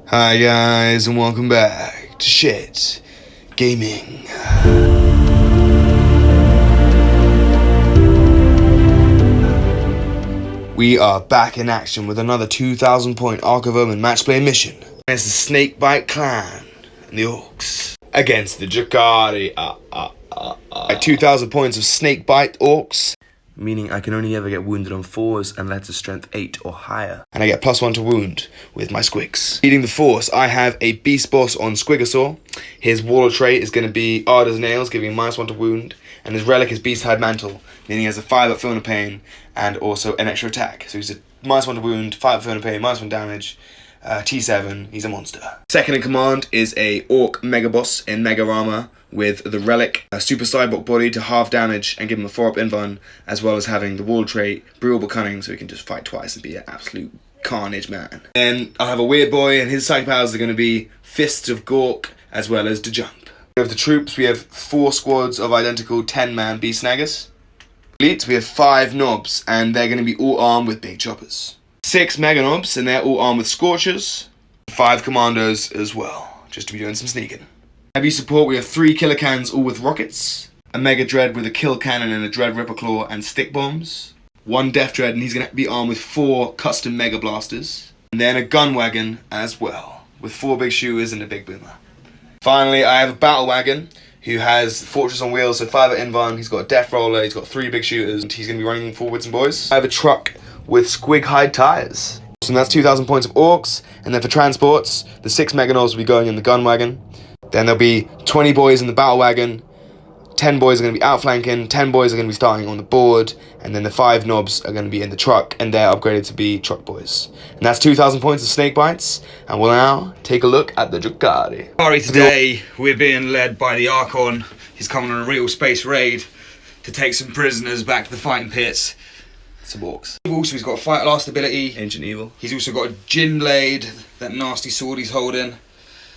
Hi guys, and welcome back to Shit Gaming. We are back in action with another 2,000 point Ark of Omen match play mission. It's the Snakebite clan and the Orks against the Drukari. At 2,000 points of Snakebite Orks, meaning I can only ever get wounded on 4s and that's a strength 8 or higher. And I get +1 to wound with my squigs. Leading the force, I have a beast boss on Squigosaur. His warlord trait is going to be hard as nails, giving him -1 to wound. And his relic is Beast Hide Mantle, meaning he has a 5 at Feeling of Pain and also an extra attack. So he's a -1 to wound, 5 at Feeling of Pain, -1 damage, T7, he's a monster. Second in command is a Orc Mega Boss in Mega Armor with the relic, a Super Cyborg body to half damage and give him a 4-up invuln, as well as having the wall trait, Brutal but Cunning, so he can just fight twice and be an absolute carnage man. Then I have a Weird Boy, and his psychic powers are going to be Fists of Gork, as well as to jump. Of the troops, we have 4 squads of identical 10-man Beast Snaggers. Elite, we have 5 knobs, and they're going to be all armed with big choppers. 6 Mega Knobs, and they're all armed with Scorchers. 5 Commandos as well, just to be doing some sneaking. Heavy support, we have 3 Killer Cannons, all with rockets. A Mega Dread with a Kill Cannon and a Dread Ripper Claw and Stick Bombs. 1 Death Dread, and he's going to be armed with 4 custom Mega Blasters. And then a Gun Wagon as well, with 4 big shooters and a big boomer. Finally, I have a Battle Wagon, who has Fortress on wheels, so 5 at Invuln, he's got a Death Roller, he's got 3 big shooters, and he's going to be running forwards and boys. I have a truck with Squig Hide Tires. So that's 2,000 points of Orcs, and then for transports, the 6 Mega Knobs will be going in the Gun Wagon. Then there'll be 20 boys in the Battle Wagon, 10 boys are going to be outflanking, 10 boys are going to be starting on the board, and then the 5 knobs are going to be in the truck, and they're upgraded to be truck boys. And that's 2,000 points of Snakebites, and we'll now take a look at the Drukari. Today, we're being led by the Archon. He's coming on a real space raid to take some prisoners back to the fighting pits. Some Orcs. Also, he's got a fight last ability. Ancient Evil. He's also got a Gin Blade, that nasty sword he's holding.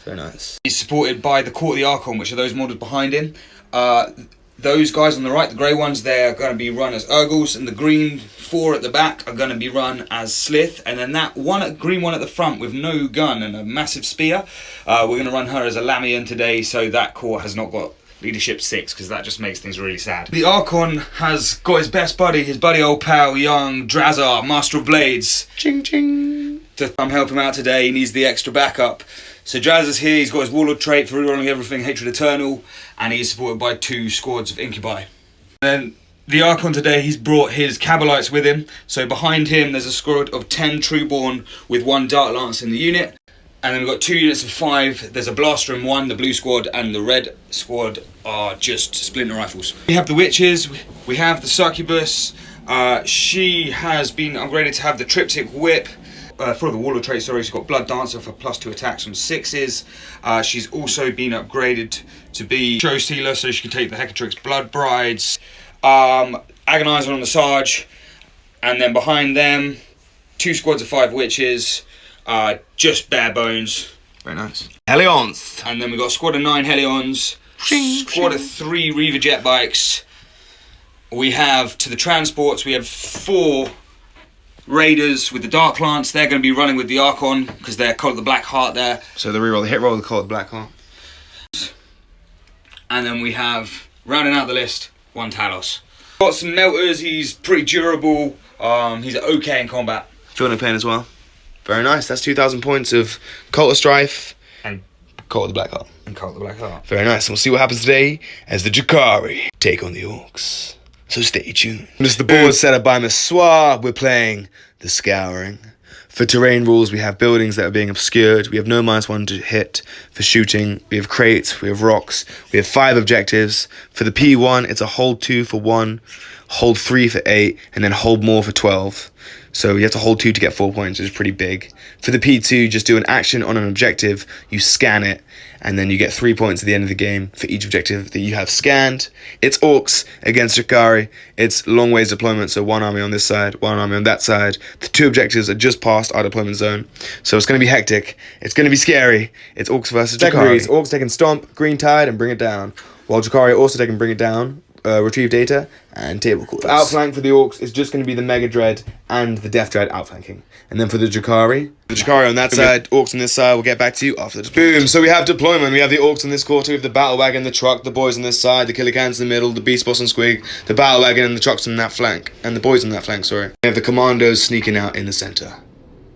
Very nice. He's supported by the Court of the Archon, which are those models behind him. Those guys on the right, the grey ones, they're going to be run as Urgles, and the green 4 at the back are going to be run as Slith, and then that green one at the front with no gun and a massive spear, we're going to run her as a Lamian today, so that court has not got leadership 6, because that just makes things really sad. The Archon has got his best buddy, his buddy old pal, young Drazar, Master of Blades. Ching ching. To come help him out today, he needs the extra backup. So Drazar's here, he's got his Warlord trait for rerolling everything, Hatred Eternal, and he's supported by 2 squads of Incubi. Then the Archon today, he's brought his Cabalites with him, so behind him there's a squad of 10 Trueborn with 1 Dark Lance in the unit. And then we've got 2 units of 5. There's a Blaster in 1, the blue squad, and the red squad are just Splinter Rifles. We have the Witches, we have the Succubus. She has been upgraded to have the Triptych Whip. For the Warlord trait, sorry, she's got Blood Dancer for +2 attacks from 6s. She's also been upgraded to be Show Stealer, so she can take the Hecatrix Blood Brides. Agonizer on the Sarge. And then behind them, 2 squads of 5 Witches. Just bare bones. Very nice. Hellions. And then we've got a squad of 9 Hellions, squad of 3 Reaver jet bikes. We have, to the transports, we have 4 Raiders with the Dark Lance. They're going to be running with the Archon, because they're Cult of the Black Heart there. So the reroll, the hit roll, the Cult of the Black Heart. And then we have, rounding out the list, 1 Talos. Got some Melters, he's pretty durable, he's okay in combat. Feeling no pain as well. Very nice. That's 2,000 points of Cult of Strife And Cult of the Black Heart. Cult of the Black Heart. Very nice. And we'll see what happens today as the Drukari take on the Orcs. So stay tuned. This is the board set up by Massoir. We're playing the Scouring. For terrain rules, we have buildings that are being obscured. We have no -1 to hit for shooting. We have crates. We have rocks. We have 5 objectives. For the P1, it's a hold 2 for 1, hold 3 for 8, and then hold more for 12. So you have to hold 2 to get 4 points, which is pretty big. For the P2, just do an action on an objective, you scan it, and then you get 3 points at the end of the game for each objective that you have scanned. It's Orcs against Drukari. It's long ways deployment, so 1 army on this side, 1 army on that side. The 2 objectives are just past our deployment zone, so it's going to be hectic. It's going to be scary. It's Orcs versus Drukari. Orcs taking Stomp, Green Tide, and Bring It Down, while Drukari also taking Bring It Down, retrieve data, and table calls. Outflank for the Orks is just going to be the Mega Dread and the Death Dread outflanking. And then for the Drukari on that side, Orks on this side, we'll get back to you after the deployment. Boom, so we have deployment. We have the Orks in this quarter, we have the Battle Wagon, the Truck, the boys on this side, the Killer Cans in the middle, the Beast Boss and Squig, the Battle Wagon and the Trucks on that flank, and the boys on that flank, sorry. We have the Commandos sneaking out in the center.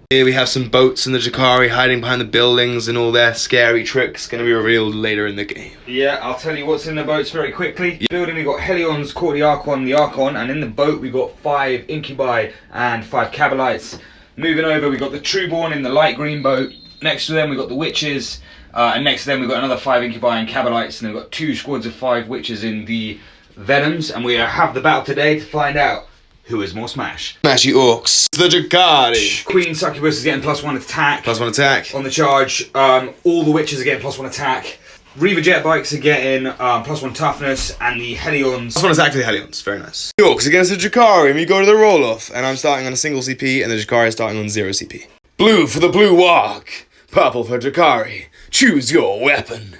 Here we have some boats and the Drukari hiding behind the buildings and all their scary tricks going to be revealed later in the game. Yeah, I'll tell you what's in the boats very quickly. The building we got Helions called the Archon, and in the boat we got 5 Incubi and 5 Cabalites. Moving over, we got the Trueborn in the light green boat. Next to them we got the Witches, and next to them we got another 5 Incubi and Cabalites, and we've got 2 squads of 5 Witches in the Venoms, and we have the battle today to find out who is more smash. Smashy Orks. The Drukari. Queen Succubus is getting +1 attack. +1 attack. On the charge. All the Witches are getting +1 attack. Reaver jet bikes are getting +1 toughness, and the Helions. +1 attack to the Helions, very nice. The Orks against the Drukari, and we go to the roll-off, and I'm starting on a single CP, and the Drukari is starting on 0 CP. Blue for the Blue Walk. Purple for Drukari. Choose your weapon.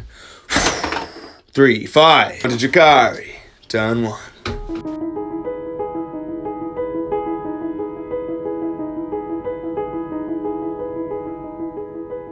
3, 5. To Drukari. Turn 1.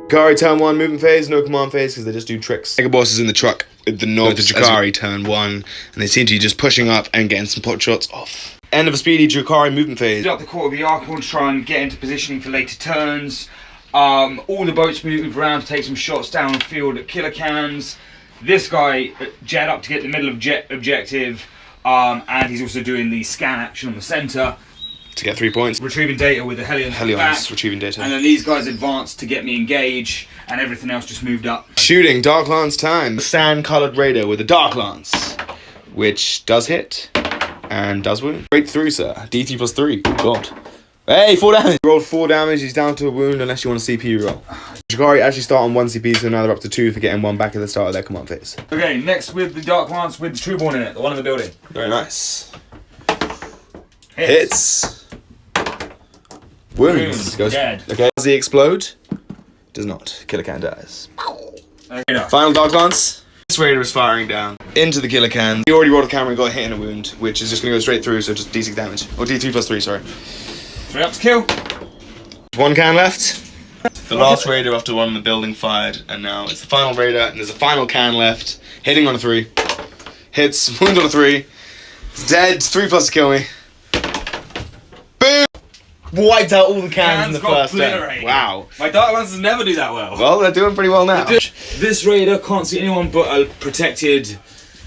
Drukari turn 1 movement phase, no command phase because they just do tricks. Mega Boss is in the truck with the North Drukari turn 1, and they seem to be just pushing up and getting some pot shots off. End of a speedy Drukari movement phase. Up the court of the Archon to try and get into positioning for later turns. All the boats move around to take some shots down the field at Killer Cans. This guy jet up to get the middle of jet objective, and he's also doing the scan action on the centre. To get 3 points. Retrieving data with the Helions back, retrieving data. And then these guys advanced to get me engaged, and everything else just moved up. Shooting, Dark Lance time. Sand-coloured Raider with a Dark Lance, which does hit and does wound. Straight through, sir. D3 +3. Good God. Hey, 4 damage. He rolled 4 damage. He's down to a wound unless you want a CP roll. Drukari actually start on 1 CP, so now they're up to 2 for getting 1 back at the start of their command phase. Okay, next with the Dark Lance with the Trueborn in it, the one in the building. Very nice. Hits. Wounds. Goes dead. Okay. Does he explode? Does not. Killer Can dies. Okay, Final Dark Lance. This Raider is firing down into the Killer Can. He already rolled a camera and got a hit and a wound, which is just going to go straight through, so just D6 damage. Or D3 +3, sorry. 3 up to kill. 1 can left. The last Raider after one in the building fired, and now it's the final Raider, and there's a final can left. Hitting on a 3. Hits, wound on a 3. It's dead, 3+ to kill me. Boom! Wiped out all the cans in the first turn. Wow. My Dark Lances never do that well. Well, they're doing pretty well now. This Raider can't see anyone but a protected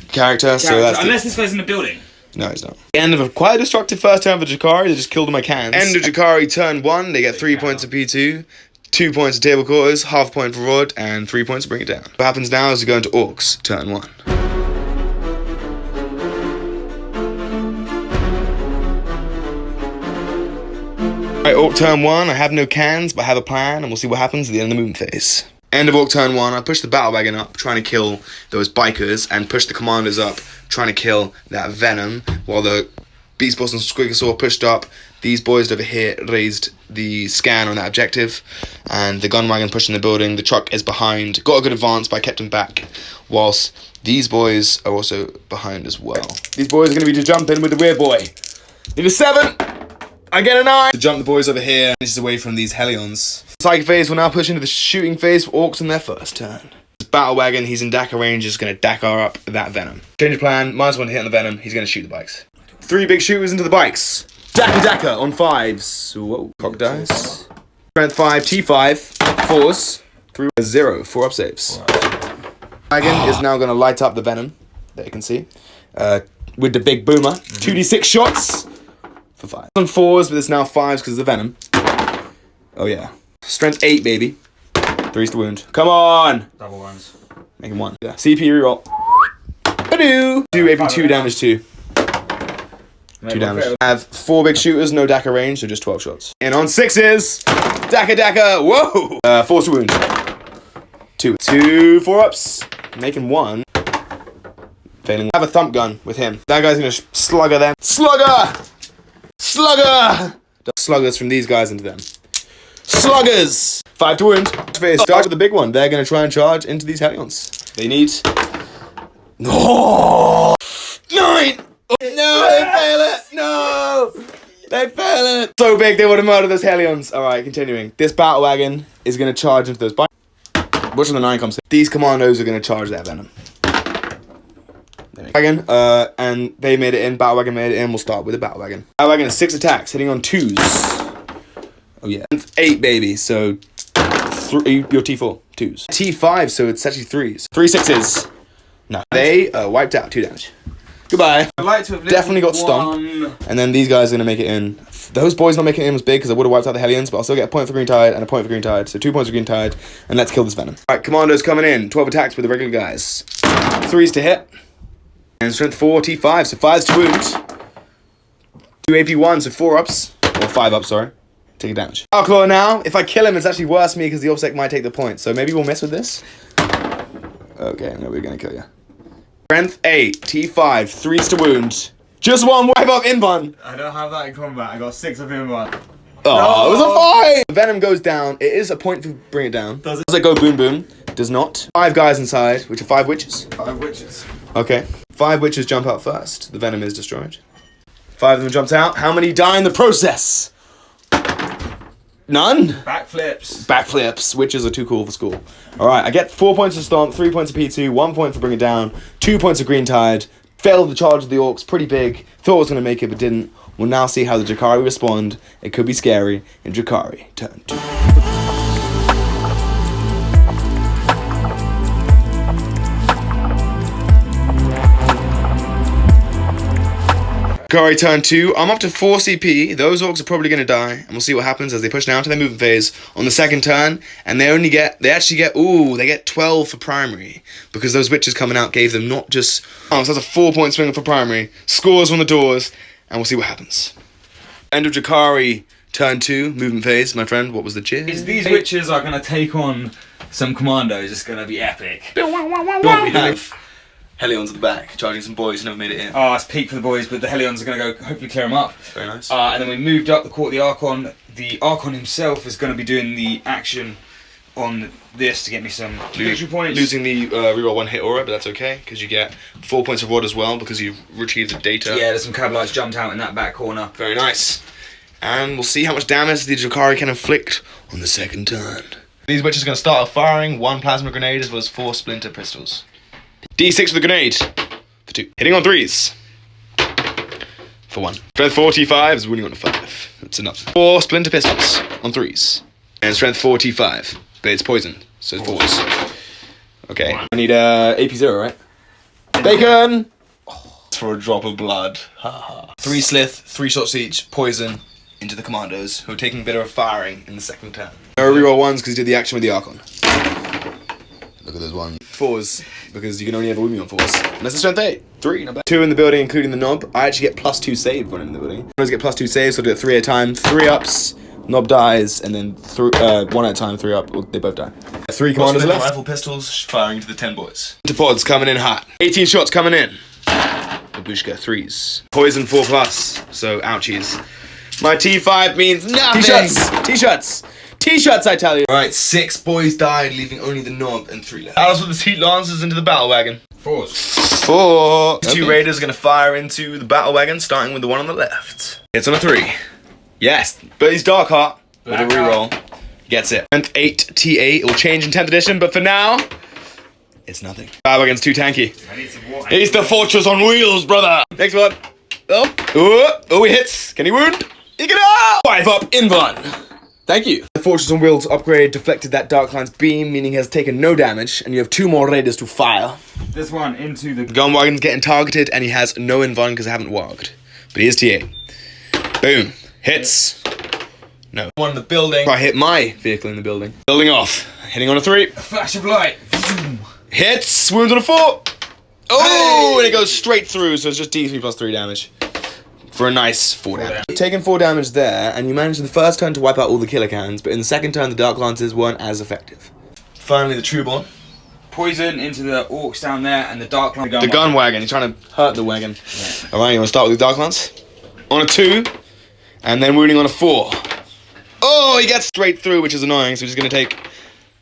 character. So that's unless this guy's in the building. No, he's not. End of a quite destructive first turn for Drukari. They just killed all my cans. End of Drukari turn 1. They get 3 points of P2, 2 points of table quarters, half point for Rod, and 3 points to bring it down. What happens now is we go into Orks turn 1. Alright, Ork turn 1. I have no cans, but I have a plan, and we'll see what happens at the end of the movement phase. End of Ork turn 1. I push the battle wagon up, trying to kill those bikers, and push the commanders up, trying to kill that venom, while the Beast Boss and Squigosaur pushed up. These boys over here raised the scan on that objective, and the gun wagon pushed in the building. The truck is behind. Got a good advance, but I kept him back, whilst these boys are also behind as well. These boys are going to be to jump in with the weird boy. Need a 7. I get a 9. To jump the boys over here. This is away from these Helions. Psychic phase will now push into the shooting phase for Orks on their first turn. Battle wagon, he's in Dakar range, just going to Dakar up that venom. Change of plan, -1 hit on the venom, he's going to shoot the bikes. 3 big shooters into the bikes. Dakar on 5s. Whoa, cock dice. Strength 5, T5, 4s, through a 0, 4 up saves. Wagon is now going to light up the venom, there you can see, with the big boomer. 2d6 shots for 5. On 4s, but it's now 5s because of the venom. Oh yeah. Strength 8, baby. 3's to wound. Come on! Double ones. Make him 1. Yeah. CP reroll. Badoo! Do AP 2 damage too. 2 damage. I have 4 big shooters, no Dakar range, so just 12 shots. And on 6s! Dakar! Whoa! 4's to wound. 2 4-ups. Making 1. Failing. I have a thump gun with him. That guy's gonna slugger them. Slugger! Slugger! Sluggers from these guys into them. Sluggers! 5 to wound. Start with the big one. They're going to try and charge into these Helions. They need... Oh! 9! Oh, no, they fail it! No! They fail it! So big they would have murdered those Hellions. Alright, continuing. This battle wagon is going to charge into those... Watch when the 9 comes in. These commandos are going to charge that venom. Wagon, and they made it in. Battle wagon made it in. We'll start with the battle wagon. Battle wagon is 6 attacks, hitting on 2s. Oh yeah. 8, baby, so... your T4, 2s. T5, so it's actually 3s. 3 6s. No. They wiped out 2 damage. Goodbye. I'd like to have definitely got stomped. And then these guys are going to make it in. Those boys not making it in was big because I would have wiped out the Hellions, but I'll still get a point for Green Tide and a point for Green Tide. So 2 points for Green Tide, and let's kill this venom. Alright, commandos coming in. 12 attacks with the regular guys. 3s to hit. And strength 4, T5, so 5s to wound. 2 AP1, so 4 ups. Or 5 ups, sorry. Taking damage. Outclaw now. If I kill him, it's actually worse for me because the Obsec might take the point. So maybe we'll mess with this. Okay, no, we're going to kill you. Strength 8, T5, 3s to wound. Just 1 wipe up Invon. I don't have that in combat. I got 6 of Invon. Oh, no. It was a 5! The venom goes down. It is a point to bring it down. Does it go boom boom? Does not. 5 guys inside, which are 5 witches. 5 witches. Okay. 5 witches jump out first. The venom is destroyed. 5 of them jumps out. How many die in the process? None? Backflips. Backflips. Witches are too cool for school. Alright, I get 4 points of Stomp, 3 points of P2, 1 point for Bring It Down, 2 points of Green Tide. Failed the charge of the Orcs, pretty big. Thought I was going to make it, but didn't. We'll now see how the Drukari respond. It could be scary in Drukari turn 2. Drukari turn 2. I'm up to 4 CP. Those Orcs are probably going to die, and we'll see what happens as they push down to their movement phase on the second turn. And they actually get 12 for primary because those witches coming out gave them not just. Oh, so that's a 4-point swing for primary. Scores on the doors, and we'll see what happens. End of Drukari turn 2 movement phase, my friend. What was the cheer? These witches are going to take on some commandos. It's going to be epic. What we have. Hellions at the back, charging some boys who never made it in. Oh, it's peak for the boys, but the Hellions are going to go hopefully clear them up. Very nice. And then we moved up the court of the Archon. The Archon himself is going to be doing the action on this to get me some victory points. Losing the reroll 1 hit aura, but that's okay, because you get 4 points of rod as well, because you've retrieved the data. Yeah, there's some Cabalites jumped out in that back corner. Very nice. And we'll see how much damage the Drukari can inflict on the second turn. These witches are going to start off firing 1 plasma grenade as well as 4 splinter pistols. D6 for the grenade. For 2. Hitting on 3s. For 1. Strength 4 T5s, wounding on a 5. That's enough. 4 splinter pistols on 3s. And strength 4 T5. But it's poison, so it's 4s. Okay. I need AP0, right? Bacon! Oh, for a drop of blood. 3 slith, 3 shots each, poison into the commandos, who are taking a bit of firing in the second turn. No reroll 1s because you did the action with the Archon. Look at those 1. 4s, because you can only ever wound me on 4s. Unless it's strength 8. 3, not bad. 2 in the building, including the knob. I actually get +2 save when I'm in the building. I always get +2 saves, so I'll do it 3 at a time. 3 ups, knob dies, and then 1 at a time, 3 up. Well, they both die. 3 commanders left. Rifle pistols firing to the 10 boys. Into pods coming in hot. 18 shots coming in. Babushka 3s. Poison 4+, so ouchies. My T5 means nothing. T-shirts. T-shirts, I tell you. Alright, 6 boys died, leaving only the knob and 3 left. Alice with his heat lancers into the battle wagon. 4s. 4. Okay. 2 raiders are going to fire into the battle wagon, starting with the one on the left. It's on a 3. Yes, but he's Dark Heart with a reroll. Gets it. 8 T8. It will change in 10th edition, but for now, it's nothing. Battle wagon's too tanky. He's the fortress on wheels, brother. Next one. Oh, he hits. Can he wound? He can 5 up Invon. Thank you. The Fortress on Wheels upgrade deflected that Dark Line's beam, meaning he has taken no damage, and you have 2 more raiders to fire. This one into the gun wagon's getting targeted, and he has no invuln because I haven't warged. But he is TA. Boom. Hits. No. One in the building. I hit my vehicle in the building. Building off. Hitting on a 3. A flash of light. Hits. Wounds on a 4. Oh, and it goes straight through, so it's just D3 plus 3 damage. For a nice 4 damage. Taking 4 damage there, and you managed in the first turn to wipe out all the killer cannons, but in the second turn the Dark Lancers weren't as effective. Finally the Trueborn. Poison into the Orcs down there, and the Dark Lance. The gun wagon, you're trying to hurt the wagon. Yeah. Alright, you want to start with the Dark Lance? On a 2, and then wounding on a 4. Oh, he gets straight through, which is annoying, so he's going to take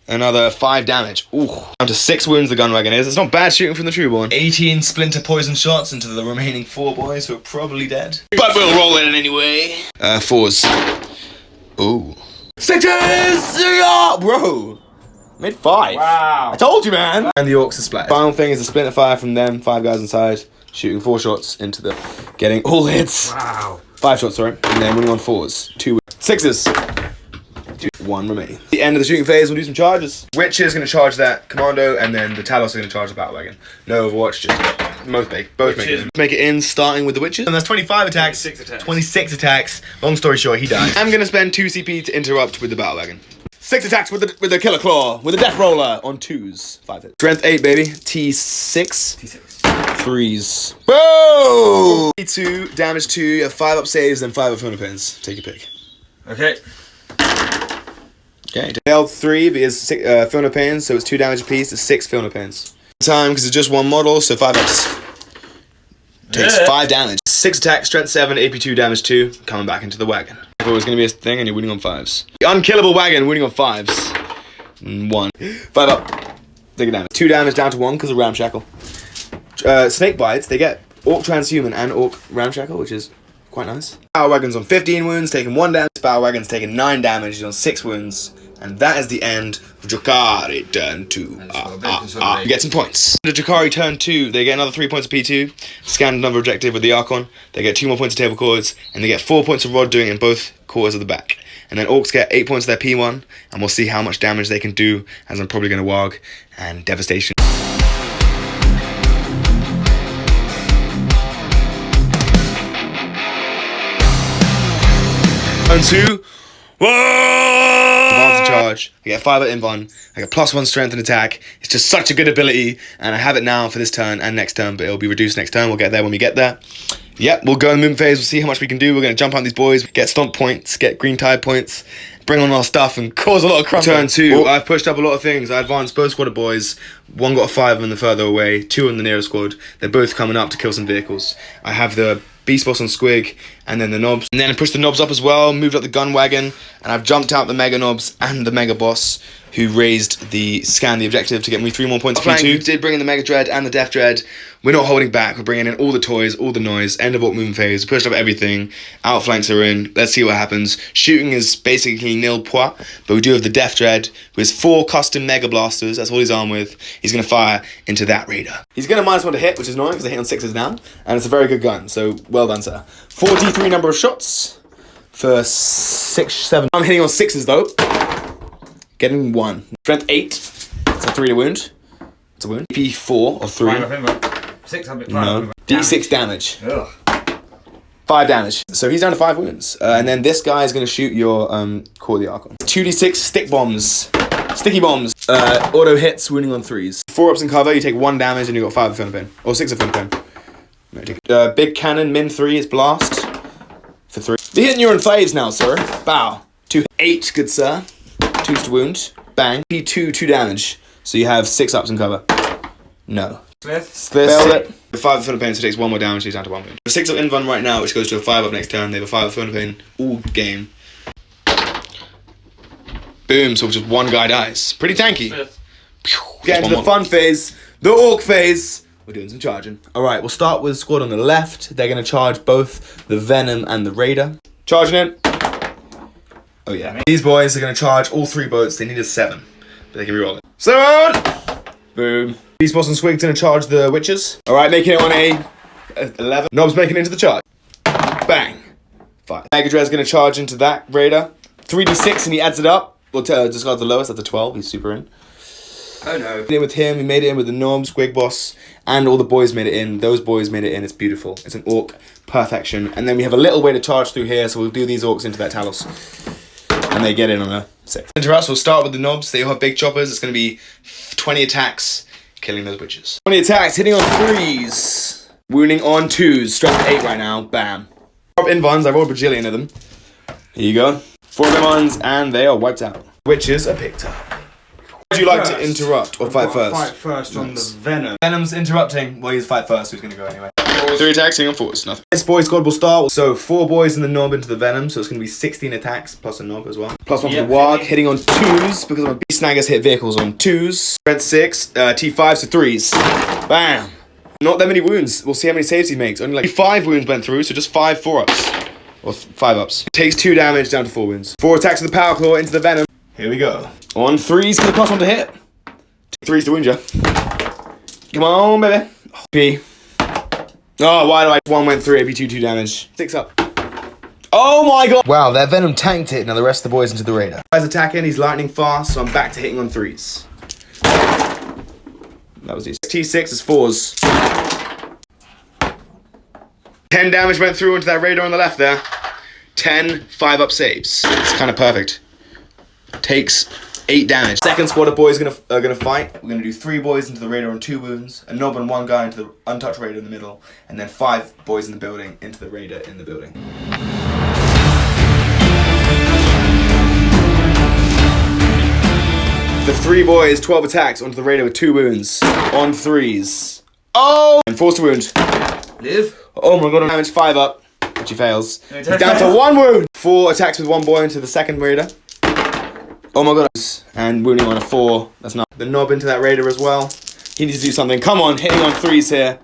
Another 5 damage. Ooh. Down to 6 wounds the gun wagon is. It's not bad shooting from the Trueborn. 18 splinter poison shots into the remaining 4 boys who are probably dead. But we'll roll it in anyway. 4s. Ooh. 6s! Yeah, bro! Made 5. Wow. I told you, man! And the Orks are splat. Final thing is a splinter fire from them. 5 guys inside. Shooting 4 shots into the... Getting all hits. Wow. 5 shots, sorry. And then winning on 4s. 2 6s. 1 remaining. At the end of the shooting phase, we'll do some charges. Witch is going to charge that commando, and then the Talos are going to charge the battle wagon. No Overwatch, just both make it in. Make it in, starting with the witches. And that's 25 attacks. 26 attacks. Long story short, he dies. I'm going to spend 2 CP to interrupt with the battle wagon. 6 attacks with the killer claw, with the death roller on 2s. 5 hits. Strength 8, baby. T6. 3s. Boom! 2 damage 2. You have 5 up saves and 5 up phone pins. Take your pick. Okay. Okay, failed 3 because Filner Pains, so it's 2 damage apiece, it's 6 Filner Pains. Time, because it's just 1 model, so 5 ups. Takes 5 damage. 6 attack, strength 7, AP 2, damage 2, coming back into the wagon. If it was going to be a thing and you're winning on 5s. The unkillable wagon, winning on 5s. 1. 5 up. Take a damage. 2 damage down to 1 because of Ramshackle. Snake bites, they get Orc Transhuman and Orc Ramshackle, which is quite nice. Battle wagon's on 15 wounds, taking 1 damage. Battle wagon's taking 9 damage, he's on 6 wounds. And that is the end of Drukari turn 2. You get some points. The Drukari turn 2, they get another 3 points of P2. Scan number objective with the Archon. They get 2 more points of table chords. And they get 4 points of rod doing it in both quarters of the back. And then Orcs get 8 points of their P1. And we'll see how much damage they can do, as I'm probably going to WAG. And devastation. Turn 2. Whoa! Advance and charge. I get 5 at Invon. I get +1 strength and attack. It's just such a good ability, and I have it now for this turn and next turn, but it'll be reduced next turn. We'll get there when we get there. Yep, we'll go in the movement phase. We'll see how much we can do. We're going to jump out these boys, get stomp points, get green tide points, bring on our stuff, and cause a lot of crumble. Turn 2, I've pushed up a lot of things. I advanced both squad of boys. 1 got a 5 in the further away, 2 in the nearest squad. They're both coming up to kill some vehicles. I have the Beast Boss on Squig, and then the Knobs. And then I pushed the Knobs up as well, moved up the Gun Wagon, and I've jumped out the Mega Knobs and the Mega Boss, who raised the scan the objective to get me 3 more points of P2. We did bring in the Mega Dread and the Death Dread. We're not holding back. We're bringing in all the toys, all the noise, end of Orc movement phase, pushed up everything, outflanks are in. Let's see what happens. Shooting is basically nil point, but we do have the Death Dread with 4 custom Mega Blasters. That's all he's armed with. He's going to fire into that Raider. He's going to -1 to hit, which is annoying because the hit on 6 is down, and it's a very good gun, so well done, sir. 43 number of shots for 6, 7. I'm hitting on 6s though. Getting 1. Strength 8. It's a 3 to wound. It's a wound. P4 or 3. 6 No. D6 damage. Ugh. 5 damage. So he's down to 5 wounds. And then this guy is going to shoot your Core of the Archon. 2d6 stick bombs. Sticky bombs. Auto hits, wounding on 3s. 4 ups in cover, you take 1 damage and you got 5 of Finopin. Or 6 of Finopin. Big cannon, min 3 is blast. For 3. Be hitting you on 5s now, sir. Bow. 2. 8, good sir. 2's to wound. Bang. P2, 2 damage. So you have 6 ups in cover. No. Smith. Failed it. 5 of Philippines, so takes 1 more damage, he's down to 1 wound. 6 of Invon right now, which goes to a 5 up next turn. They have a 5 of Philippines all game. Boom, so just 1 guy dies. Pretty tanky. Smith. Get into the fun phase, the Orc phase. We're doing some charging. Alright, we'll start with the squad on the left. They're going to charge both the Venom and the Raider. Charging in. Oh yeah. These boys are going to charge all 3 boats. They need a 7. But they can reroll it. 7! Boom. Beast Boss and Squig's going to charge the Witches. Alright, making it on a 11. Knob's making it into the charge. Bang. 5. Mega Dread's going to charge into that Raider. 3d6 and he adds it up. We'll discard the lowest, that's a 12. He's super in. Oh no. In with him, we made it in with the Knob, Squig Boss, and all the boys made it in. Those boys made it in, it's beautiful. It's an Orc perfection. And then we have a little way to charge through here, so we'll do these Orcs into that Talos. And they get in on a 6. Into us, we'll start with the Knobs. They all have big choppers. It's going to be 20 attacks, killing those Witches. 20 attacks, hitting on 3s. Wounding on 2s. Strength 8 right now. Bam. 4 Invons, I rolled a bajillion of them. Here you go. 4 Invons, and they are wiped out. Witches are picked up. Would you like to interrupt or fight first? Fight first on the Venom. Venom's interrupting. Well, he's fight first, so he's going to go anyway. fours. 3 attacks, hitting on 4s. Nothing. This boy squad will start. So 4 boys in the knob into the venom. So it's going to be 16 attacks plus a knob as well. Plus 1 for the warg, hitting on 2s because my beast snaggers hit vehicles on 2s. Strength 6, T5s to 3s. Bam. Not that many wounds. We'll see how many saves he makes. Only like 5 wounds went through, so just 5 4-ups. Or 5-ups. Takes 2 damage down to 4 wounds. 4 attacks with the power claw into the venom. Here we go. On 3s, get the plus 1 to hit. 3s to wound you. Come on, baby. B. Oh, why do I? 1 went through, AP 2 damage. 6 up. Oh my god! Wow, that venom tanked it. Now the rest of the boys into the raider. Guy's attacking, he's lightning fast, so I'm back to hitting on 3s. That was easy. T6 is 4s. 10 damage went through into that raider on the left there. 10 5-up saves. It's kind of perfect. Takes 8 damage. Second squad of boys are gonna fight. We're gonna do 3 boys into the raider on 2 wounds, a knob and 1 guy into the untouched raider in the middle, and then 5 boys in the building into the raider in the building. The 3 boys, 12 attacks onto the raider with 2 wounds. On 3s. Oh! And forced to wound. Live. Oh my god, damage 5 up. Which he fails. He's down to 1 wound. 4 attacks with 1 boy into the second raider. Oh my god. And wounding on a 4. That's not. The knob into that raider as well. He needs to do something. Come on, hitting on 3s here.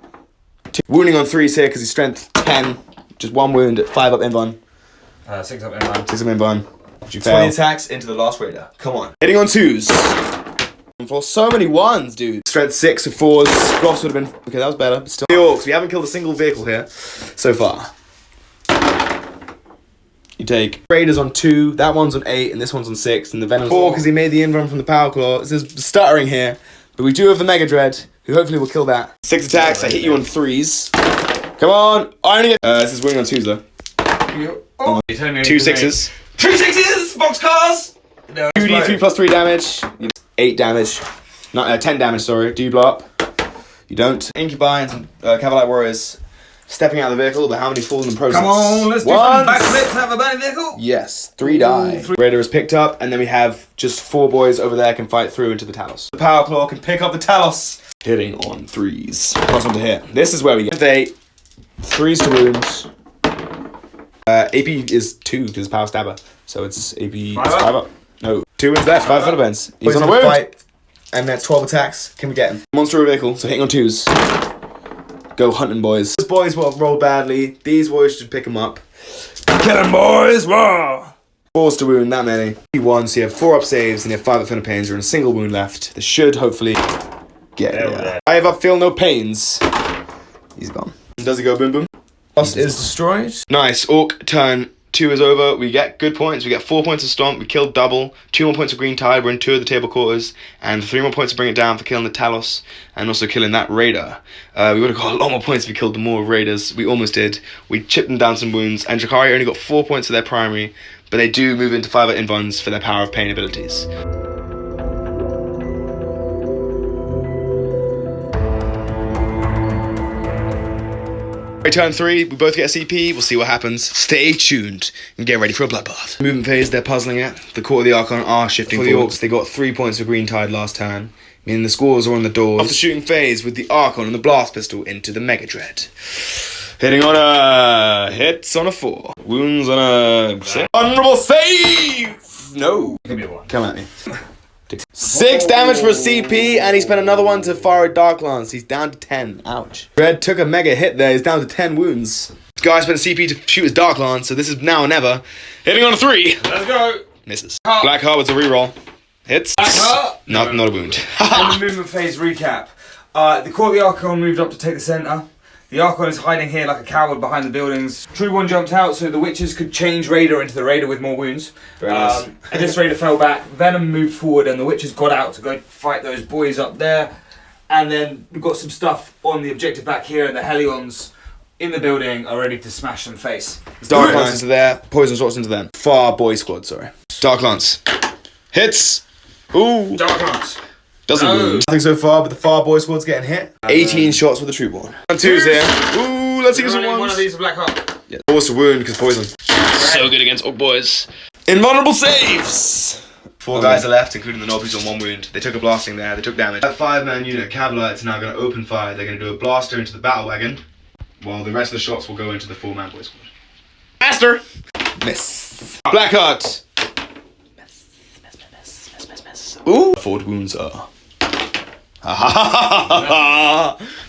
Wounding on 3s here because he's strength 10. Just 1 wound at 5 up invuln. 6 up invuln. 6 up invuln. 20 attacks into the last raider. Come on. Hitting on 2s. For so many 1s, dude. Strength 6 of 4s. Groffs would have been. Okay, that was better. But still. The Orks. We haven't killed a single vehicle here so far. You take raiders on 2. That one's on 8, and this one's on 6. And the venom's 4 because he made the invuln from the power claw. This is stuttering here, but we do have the mega dread, who hopefully will kill that. 6 attacks. I hit you on 3s. Come on. I only get. This is winning on 2s though. Oh. 2 6s. 2 6s! Boxcars! No, 2d3 plus 3 damage. 8 damage. Not 10 damage, sorry. Do you blow up? You don't. Incubi and some Cavalite Warriors stepping out of the vehicle, but how many fall in the process? Come on, let's do some backflips, have a burning vehicle. Yes, 3 die. Raider is picked up, and then we have just 4 boys over there can fight through into the Talos. The Power Claw can pick up the Talos. Hitting on 3s. Plus 1 to hit. This is where we get 8. 3s to wounds. AP is 2 because it's Power Stabber. So it's AP 5 up. No, 2 wins left, 5 Thunderbands. He's on a wound. Fight, and that's 12 attacks. Can we get him? Monster vehicle, so hitting on 2s. Go hunting, boys. These boys will roll badly. These boys should pick him up. Get him, boys! Raw! 4s to wound, that many. He won, so you have 4 up saves and you have 5 up Thunder Pains. You're in a single wound left. This should hopefully get it. I have up feel no pains. He's gone. Does he go boom boom? Lost is destroyed. Nice. Orc turn 2 is over. We get good points. We get 4 points of Stomp. We killed double. 2 more points of Green Tide. We're in 2 of the table quarters. And 3 more points to bring it down for killing the Talos. And also killing that Raider. We would have got a lot more points if we killed the more Raiders. We almost did. We chipped them down some wounds. And Drukari only got 4 points for their primary. But they do move into 5 invulns for their Power of Pain abilities. Turn 3, we both get a CP, we'll see what happens. Stay tuned and get ready for a bloodbath. Movement phase, they're puzzling it. The Court of the Archon are shifting forward. For the Orcs, they got 3 points of Green Tide last turn, meaning the scores are on the doors. After shooting phase with the Archon and the Blast Pistol into the Mega Dread. Hitting on a... hits on a 4. Wounds on a... 6. Honorable save! No. Give me one. Come at me. 6 damage for a CP, and he spent another one to fire a Dark Lance. He's down to 10. Ouch. Red took a mega hit there. He's down to 10 wounds. This guy spent a CP to shoot his Dark Lance, so this is now or never. Hitting on a 3. Let's go. Misses. Black Heart was a reroll. Hits. Black Heart. Not a wound. On the movement phase recap. The Court of the Archon moved up to take the centre. The Archon is hiding here like a coward behind the buildings. True One jumped out so the Witches could change Raider into the Raider with more wounds. Very nice. And this Raider fell back. Venom moved forward and the Witches got out to go fight those boys up there. And then we've got some stuff on the objective back here and the Helions in the building are ready to smash them face. Dark Lance into there. Poison shots into them. Far boy squad, sorry. Dark Lance. Hits. Ooh. Dark Lance. Doesn't wound. Nothing so far, but the Far Boy squad's getting hit. 18 shots with the Troopborn. 2's here. Ooh, let's see some ones. One of these Black Heart. Yeah. Forced to wound because poison. So good against Orc boys. Invulnerable saves! 4 guys are left, including the Nobbies on 1 wound. They took a blasting there, they took damage. That 5-man unit, Cavalites, are now going to open fire. They're going to do a blaster into the battle wagon. while the rest of the shots will go into the 4-man boy squad. Master! Miss. Blackheart! Miss. Ooh! 4 wounds are.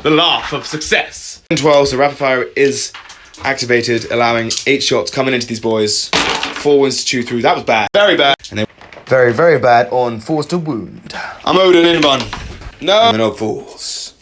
The laugh of success. 12, so rapid fire is activated, allowing 8 shots coming into these boys. 4 wounds to chew through. That was bad. Very bad. And then very, very bad on force to wound. I'm Odin in one. No. No fools.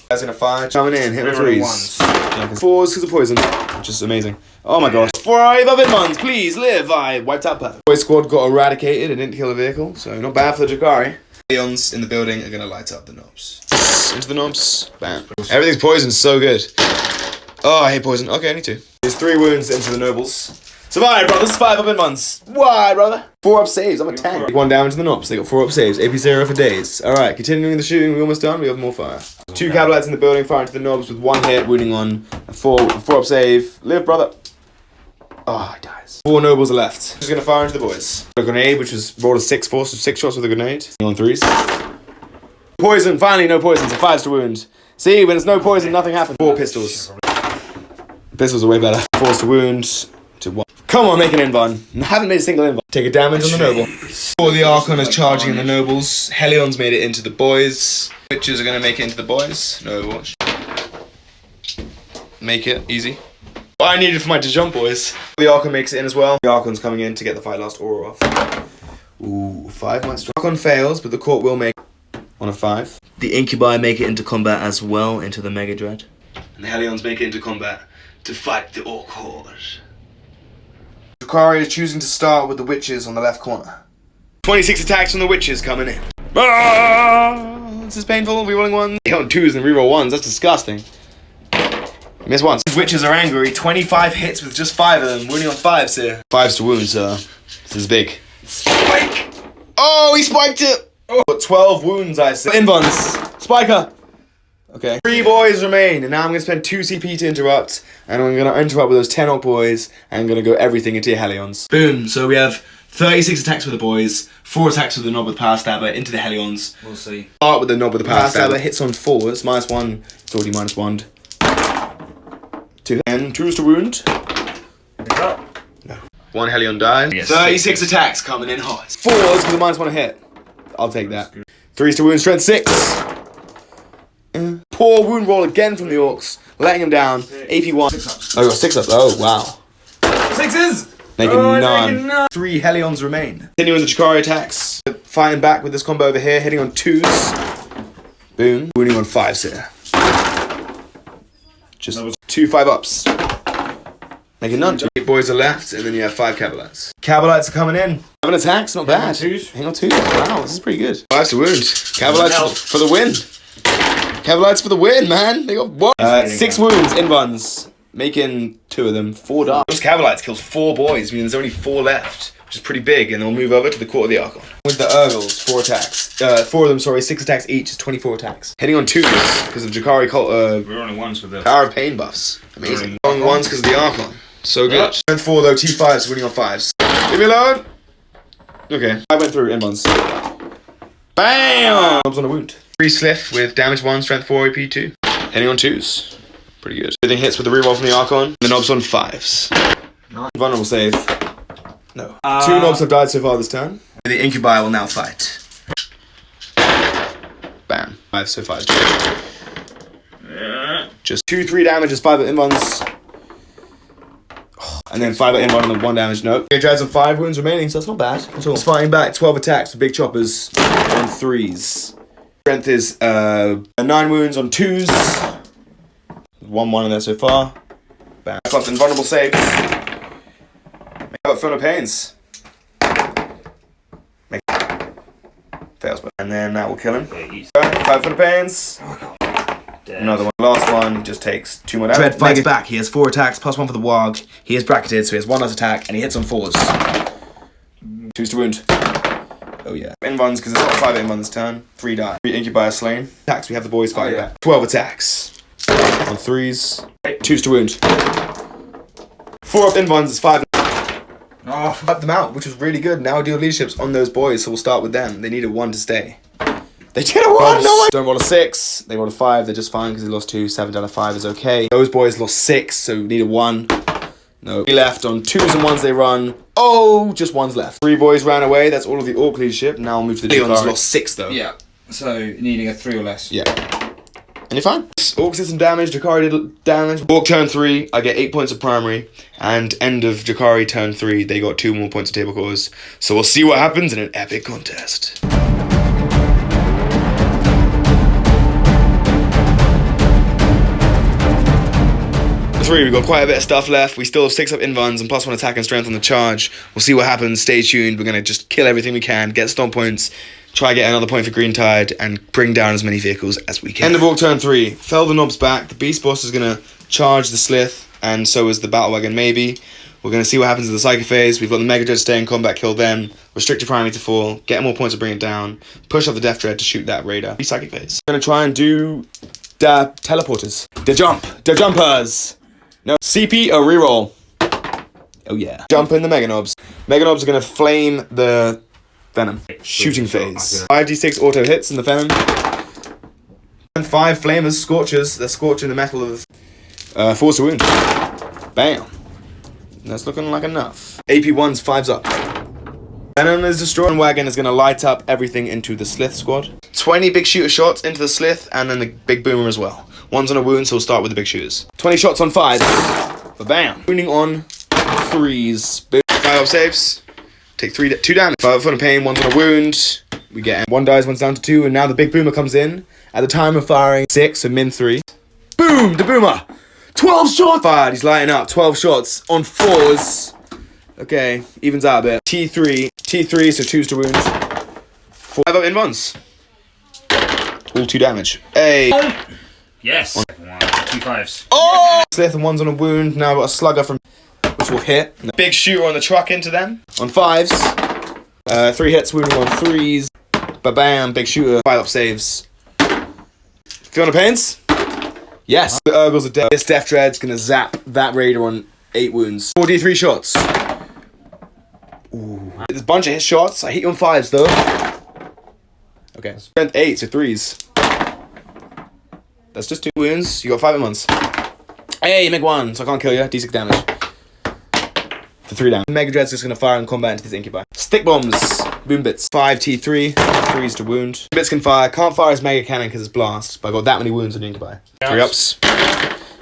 That's gonna fire. Coming in, hit with 3s. 4s because of poison, which is amazing. Oh my gosh. 5 of it ones, please live. I wiped out Purple. Boy squad got eradicated and didn't kill a vehicle, so not bad for the Drukari. Leons in the building are gonna light up the knobs. Into the knobs. Bam. Everything's poisoned, so good. Oh, I hate poison. Okay, I need to. There's 3 wounds into the nobles. Survive, brothers. 5 up in months. Why, brother? 4 up saves. I'm a tank. 1 damage to the knobs. They got 4 up saves. AP 0 for days. Alright, continuing the shooting. We're almost done. We have more fire. 2 Cavalites in the building, firing to the knobs with 1 hit, wounding on a 4 up save. Live, brother. Oh, he dies. 4 nobles are left. Just gonna fire into the boys. A grenade, which was rolled a 6 force, so 6 shots with a grenade. On 3s. Poison. Finally, no poison. So 5s to wound. See, when it's no poison, nothing happens. 4 pistols. Pistols are way better. 4s to wound. To 1. Come on, make an invuln. I haven't made a single invuln. Take a damage on the noble. 4 the Archon is charging in the nobles. Helion's made it into the boys. Witches are gonna make it into the boys. No Overwatch. Make it easy. What I needed for my to jump boys. The Archon makes it in as well. The Archon's coming in to get the fight last aura off. Ooh, 5 might strike. Archon fails, but the court will make on a 5. The Incubi make it into combat as well, into the Mega Dread. And the Helions make it into combat to fight the Orc Horde. Drukari is choosing to start with the witches on the left corner. 26 attacks from the witches coming in. This is painful, rerolling 1. They hit on 2s and reroll 1s, that's disgusting. Miss once. These witches are angry. 25 hits with just 5 of them. Wounding on 5s here. 5s to wound, sir. This is big. Spike! Oh, he spiked it! Oh. Got 12 wounds, I say. Invuns. Spiker! Okay. 3 boys remain, and now I'm going to spend 2 CP to interrupt, and I'm going to interrupt with those 10 Orc boys, and I'm going to go everything into your Helions. Boom. So we have 36 attacks with the boys, 4 attacks with the knob with Power Stabber into the Helions. We'll see. Start with the knob with the Power Stabber. Hits on 4s. -1. It's already -1. 2 and 2s to wound. No. 1 Helion dies. Yes, 36 attacks coming in hot. 4s with a -1 hit. I'll take that. 3s to wound, strength 6. Poor wound roll again from the Orcs, letting him down. AP 1. Oh, you got 6 ups. Oh, wow. 6s! Making none. 3 Helions remain. Continuing the Drukari attacks. Fighting back with this combo over here, hitting on 2s. Boom. Wounding on 5s here. Just 2 5-ups. Making none. 8 boys are left, and then you have 5 Cavalites. Cavalites are coming in. 7 attacks, not bad. Hang on 2s. Wow, this is pretty good. 5s to wound. Cavalites for the win. Cavalites for the win, man. They got 1. 6 wounds, invuns. Making 2 of them. 4 dark. Just Cavalites kills 4 boys, meaning there's only 4 left, which is pretty big, and they'll move over to the Court of the Archon. With the Urgles, 4 attacks. 4 of them, sorry, 6 attacks each, is 24 attacks. Hitting on 2s, because of Drukari cult, we're only 1s with the Power of Pain buffs. Amazing. On 1s because of the Archon. So good. And 4 though, T5s, winning on 5s. Leave me alone! Okay, I went through invuns. Bam! Knobs on a wound. 3 Sliff with damage 1, strength 4, AP 2. Hitting on 2s. Pretty good. Everything hits with the reroll from the Archon. The knobs on 5s. Nice. Vulnerable save. No. 2 knobs have died so far this turn. The Incubi will now fight. Bam. 5 so 5. Just 2-3 damages, 5 at invuns. And then 5 at invuln and 1 damage. Nope. Okay, Dreads on 5 wounds remaining, so that's not bad at all. It's fighting back, 12 attacks with big choppers on 3s. Strength is 9 wounds on 2s. 1-1 in there so far. Bam. Plus invulnerable saves. Make up Phone of Pains. Fails, and then that will kill him. 5 Phone of Pains. Another one. Last one, he just takes 2 more damage. Dread fights back. He has 4 attacks, +1 for the Warg. He is bracketed, so he has 1 less attack, and he hits on 4s. 2s to wound. Oh yeah. Invuns, because it's not 5 invuns this turn. 3 die. 3 Incubi are slain. Attacks, we have the boys fighting back. 12 attacks. On 3s. 2s to wound. 4 up invuns is 5. Oh, wiped them out, which was really good. Now deal leaderships on those boys, so we'll start with them. They needed 1 to stay. They did a 1, no way! Don't roll a 6, they roll a 5, they're just fine because they lost 2, 7 down to 5 is okay. Those boys lost 6, so need a 1. No. 3 left on 2s and 1s they run. Oh, just 1's left. 3 boys ran away, that's all of the Orc leadership. Now I'll move to the Drukari. Leon's lost 6 though. Yeah, so needing a 3 or less. Yeah. And you're fine. Orcs did some damage, Drukari did damage. Orc turn 3, I get 8 points of primary. And end of Drukari turn 3, they got 2 more points of table cores. So we'll see what happens in an epic contest. 3, we've got quite a bit of stuff left. We still have 6 up invuns and +1 attack and strength on the charge. We'll see what happens. Stay tuned. We're going to just kill everything we can, get stomp points, try get another point for Green Tide, and bring down as many vehicles as we can. End of Orc turn 3. Fell the knobs back. The Beast Boss is going to charge the Slith, and so is the Battle Wagon maybe. We're going to see what happens in the Psychic phase. We've got the Mega Dread stay in combat, kill them. Restrict your primary to 4. Get more points to bring it down. Push up the Death Dread to shoot that Raider. Psychic phase. We're going to try and do the teleporters. The jumpers. No, CP or reroll. Oh yeah. Jump in the Mega Knobs. Mega Knobs are going to flame the Venom. Shooting phase. 5d6 auto hits in the Venom. And 5 flamers, scorchers. They're scorching the metal of force of wound. Bam. That's looking like enough. AP1's 5's up. Venom is destroyed. Wagon is going to light up everything into the Slith squad. 20 big shooter shots into the Slith and then the big boomer as well. 1's on a wound, so we'll start with the big shooters. 20 shots on 5. Bam. Wounding on 3s. 5 up saves. Take 2 damage. 5 up on a pain, 1's on a wound. We get 1 dies, 1's down to 2, and now the big boomer comes in. At the time of firing 6, so min 3. Boom! The boomer! 12 shots! Fired, he's lighting up. 12 shots on 4s. Okay, evens out a bit. T3, so 2's to wound. 5 up in ones. All 2 damage. Hey! Yes! 2 5s. Oh! Slith and 1's on a wound. Now I've got a slugger from which will hit. Big shooter on the truck into them. On 5s. 3 hits, wounding on 3s. Ba-bam, big shooter. 5 up saves. Feel the pains? Yes. The Urgles are dead. This Death Dread's gonna zap that Raider on 8 wounds. 4d3 shots. Ooh. There's a bunch of hit shots. I hit you on 5s though. Okay. Strength 8, so 3s. That's just 2 wounds. You got 5 at once. Hey, you make 1, so I can't kill you. D6 damage. For 3 damage. Mega Dread's just gonna fire in combat into this Incubi. Stick bombs. Boom bits. 5 T3. 3's to wound. Bits can fire. Can't fire as Mega Cannon because it's blast. But I got that many wounds on the Incubi. 3 ups.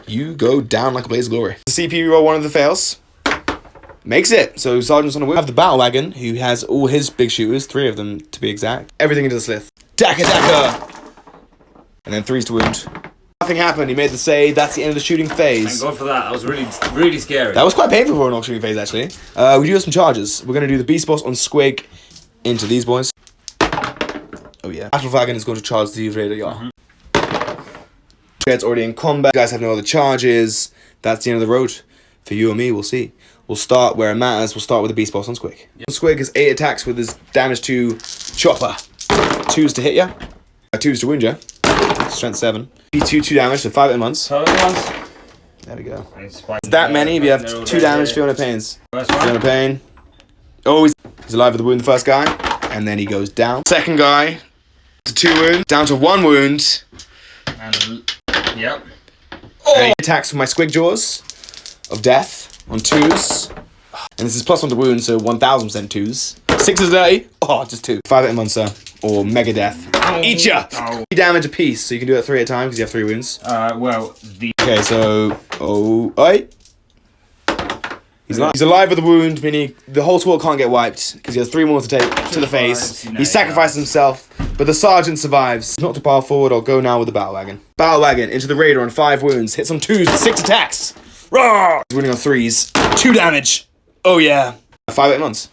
You go down like a blaze of glory. The CP roll 1 of the fails. Makes it. So Sergeant's on a wound. Have the Battle Wagon, who has all his big shooters. 3 of them to be exact. Everything into the Slith. Daka! And then 3's to wound. Nothing happened. He made the save. That's the end of the shooting phase. Thank God for that. That was really scary. That was quite painful for an Orc shooting phase, actually. We do have some charges. We're going to do the Beast Boss on Squig into these boys. Oh, yeah. Battle Wagon is going to charge the Raider, yeah. Dread's already in combat. You guys have no other charges. That's the end of the road. For you and me, we'll see. We'll start where it matters. We'll start with the Beast Boss on Squig. Yep. Squig has 8 attacks with his damage to Chopper. 2's to hit ya. 2's to wound ya. Strength 7. 2 damage, so 5 at once. There we go. It's that many, we have 2 damage, Fiona Pains. Fiona Pain. Oh, he's alive with the wound, the first guy. And then he goes down. Second guy, to 2 wounds, down to 1 wound. And, yep. Oh! And he attacks with my Squig Jaws of Death on 2s. And this is +1 to wound, so 1000% 2s. 6 dirty. Oh, just 2. 5 at monster. Or Mega Death. Oh, Eat ya! Oh. 3 damage a piece, so you can do it 3 at a time because you have 3 wounds. Well, Okay, so... Oh... Oi! He's alive with a wound, meaning the whole squad can't get wiped because he has 3 more to take to the face. He sacrificed himself, but the Sergeant survives. Not to power forward, I'll go now with the Battle Wagon. Battle Wagon into the Raider on 5 wounds. Hits on 2s with 6 attacks. Roar! He's winning on 3s. 2 damage. Oh yeah. 5 at once.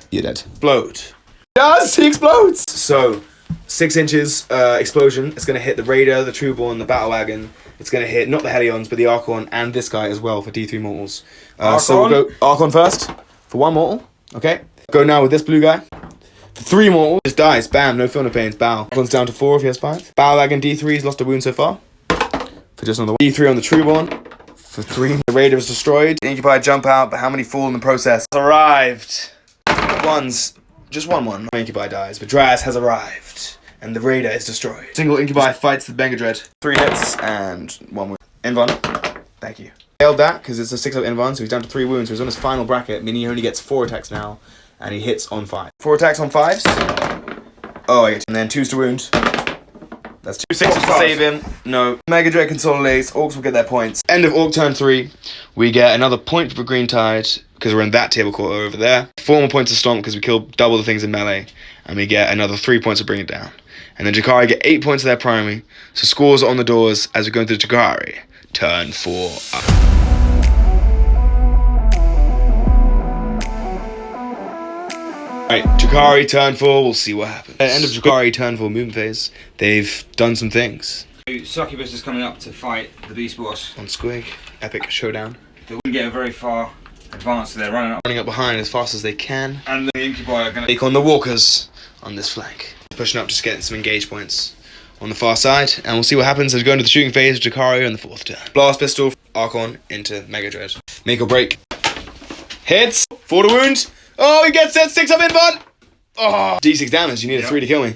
You're dead. Explode. Yes, he explodes! So, 6 inches explosion. It's going to hit the Raider, the Trueborn, the Battle Wagon. It's going to hit not the Helions, but the Archon and this guy as well for D3 mortals. So we'll go Archon first for 1 mortal. Okay. Go now with this blue guy. For 3 mortals. Just dies. Bam. No Fiona Pains. Bow. Archon's down to 4 if he has 5. Battle Wagon D3 has lost a wound so far. For just another 1. D3 on the Trueborn. For 3. The Raider is destroyed. The Incubi jump out, but how many fall in the process? Arrived. 1's. Just 1-1. Incubi dies, but Draz has arrived, and the raider is destroyed. Single Incubi fights the Mega Dread. 3 hits and 1 wound. Invon, thank you. Failed that because it's a 6-up Invon, so he's down to 3 wounds. So he's on his final bracket, meaning he only gets 4 attacks now, and he hits on 5. 4 attacks on 5s. Oh, I get 2. And then 2s to wound. That's 2 6s to save him. No. Mega Dread consolidates. Orcs will get their points. End of Orc turn 3. We get another point for Green Tide because we're in that table court over there. 4 more points to Stomp because we kill double the things in melee. And we get another 3 points to bring it down. And then Drukari get 8 points of their primary. So scores are on the doors as we go into Drukari. Turn 4 up. Right, Drukari turn 4, we'll see what happens. At the end of Drukari turn 4 movement phase, they've done some things. Succubus is coming up to fight the Beast Boss. On Squig, epic showdown. They wouldn't get very far advanced, so they're running Up behind as fast as they can. And the Incubi are going to take on the Walkers on this flank. Pushing up, just getting some engage points on the far side. And we'll see what happens as we go into the shooting phase of Drukari on the 4th turn. Blast Pistol, Archon into Mega Dread. Make or break. Hits, 4 to wound. Oh, he gets it, 6 up Invon! Oh, D6 damage, you need a 3 to kill me.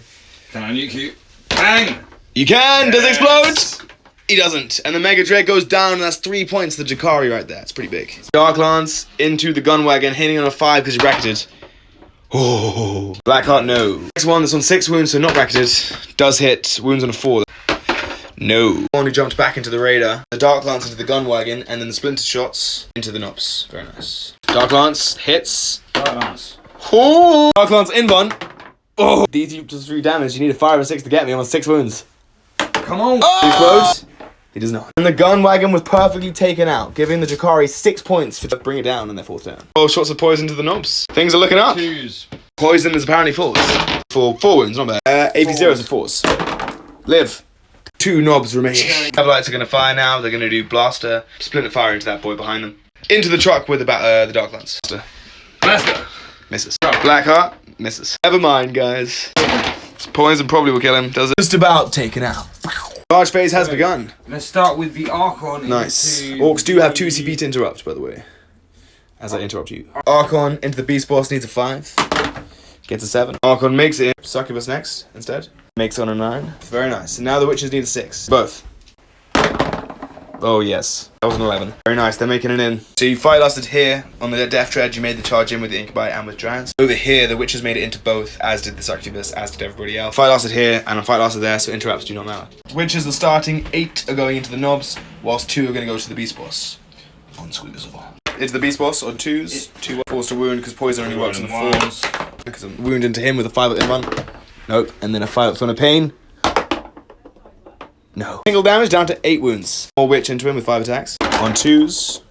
Can I nuke you? Bang! You can! Yes. Does it explode? He doesn't. And the Mega Dread goes down, and that's 3 points to the Drukari right there. It's pretty big. Dark Lance into the gun wagon, hitting on a 5 because you're bracketed. Oh. Blackheart, no. Next one that's on 6 wounds, so not bracketed. Does hit, wounds on a 4. No. Only jumped back into the Raider. The Dark Lance into the gun wagon, and then the splinter shots into the Nops. Very nice. Dark Lance hits. Dark Lance. Oh! Dark Lance Invon. Oh! These just 3 damage. You need a 5 or 6 to get me. I'm on 6 wounds. Come on! Oh! He explodes. He does not. And the gun wagon was perfectly taken out, giving the Drukari 6 points to bring it down in their 4th turn. 12 shots of poison to the Knobs. Things are looking up. 2s. Poison is apparently 4s. For 4 wounds, not bad. AP0s and 4s. Live. 2 Knobs remaining. Cavalites are going to fire now. They're going to do Blaster. Splinter fire into that boy behind them. Into the truck with the Dark Lance. Blaster. Misses. Blackheart. Misses. Never mind, guys. Poison probably will kill him. Does it? Just about taken out. Charge phase has begun. Let's start with the Archon. Nice. Orcs do have 2 CP to interrupt, by the way. As I interrupt you. Archon into the Beast Boss needs a 5. Gets a 7. Archon makes it in. Succubus next, instead. Makes it on a 9. Very nice. And now the Witches need a 6. Both. Oh, yes. That was an 11. Very nice. They're making it in. So you fight lasted here on the Death Tread. You made the charge in with the Incubi and with Draz. Over here, the Witches made it into both, as did the Succubus, as did everybody else. Fight lasted here, and a fight lasted there, so interrupts do not matter. Witches are starting. 8 are going into the Knobs, whilst 2 are going to go to the Beast Boss. On Squeezable. Into the Beast Boss on 2s. 2 4s to wound, because poison only works on the 4s. Because I'm wound into him with a 5 up Invon. Nope. And then a 5 up Son of Pain. No. Single damage down to 8 wounds. More Witch into him with 5 attacks. On 2s.